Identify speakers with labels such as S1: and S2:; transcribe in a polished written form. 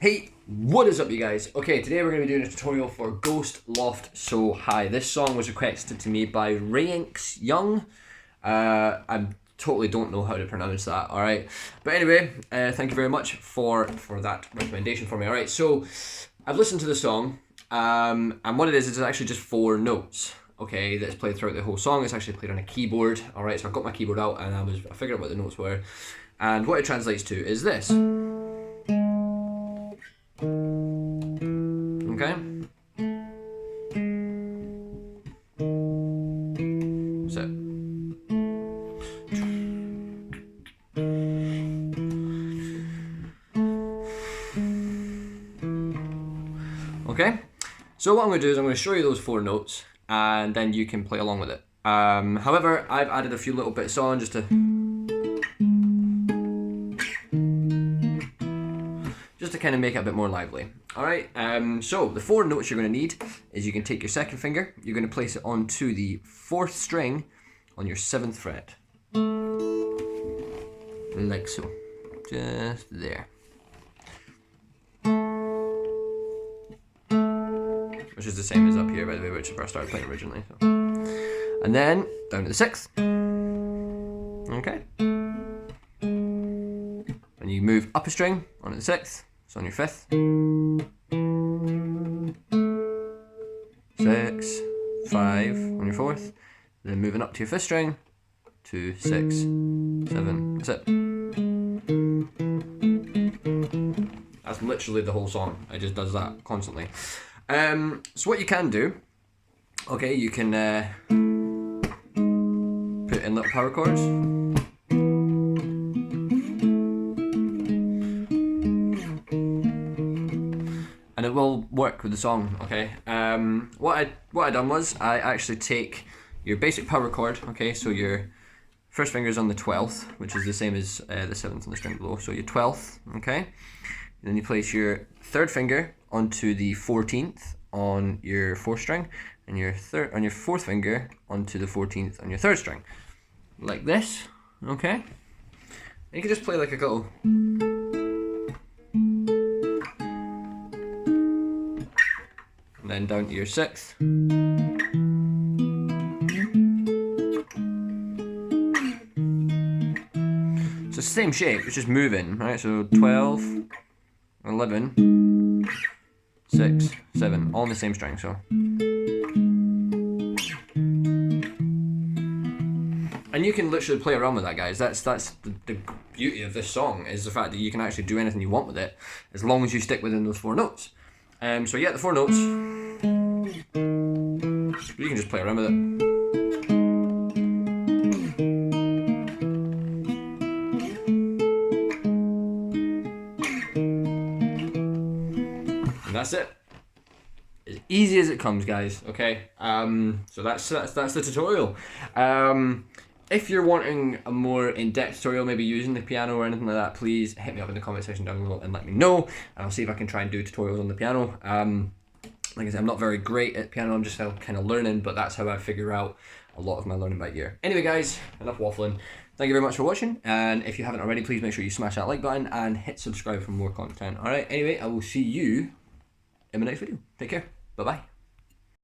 S1: Hey, what is up you guys? Okay, today we're going to be doing a tutorial for Ghost Loft So High. This song was requested to me by Rayanx Young. I totally don't know how to pronounce that, alright? But anyway, thank you very much for that recommendation for me. Alright, so I've listened to the song, and what it is actually just 4 notes. Okay, that's played throughout the whole song. It's actually played on a keyboard. Alright, so I've got my keyboard out and I figured out what the notes were. And what it translates to is this. Okay. So. Okay. So what I'm going to do is I'm going to show you those 4 notes and then you can play along with it. However, I've added a few little bits on just to kind of make it a bit more lively. Alright, so the 4 notes you're going to need is you can take your second finger, you're going to place it onto the 4th string on your 7th fret. Like so. Just there. Which is the same as up here, by the way, which is where I started playing originally. So. And then down to the 6th. Okay. And you move up a string onto the 6th. So on your 5th, 6, 5 on your 4th, then moving up to your 5th string, 2, 6, 7, that's it. That's literally the whole song. It just does that constantly. So what you can do, okay, you can put in little power chords. And it will work with the song, okay? What I done was, I actually take your basic power chord, okay? So your first finger is on the 12th, which is the same as the 7th on the string below. So your 12th, okay? And then you place your 3rd finger onto the 14th on your 4th string, and your 4th finger onto the 14th on your 3rd string. Like this, okay? And you can just play like a little... then down to your 6th. So it's the same shape, it's just moving, right? So 12, 11, 6, 7, all on the same string, so. And you can literally play around with that, guys. That's the beauty of this song, is the fact that you can actually do anything you want with it, as long as you stick within those 4 notes. So yeah, the 4 notes, you can just play around with it. And that's it. As easy as it comes, guys, okay? So that's the tutorial. If you're wanting a more in-depth tutorial, maybe using the piano or anything like that, please hit me up in the comment section down below and let me know. And I'll see if I can try and do tutorials on the piano. Like I said, I'm not very great at piano, I'm just kind of learning, but that's how I figure out a lot of my learning by ear. Anyway guys, enough waffling. Thank you very much for watching, and if you haven't already, please make sure you smash that like button and hit subscribe for more content. Alright, anyway, I will see you in my next video. Take care. Bye-bye.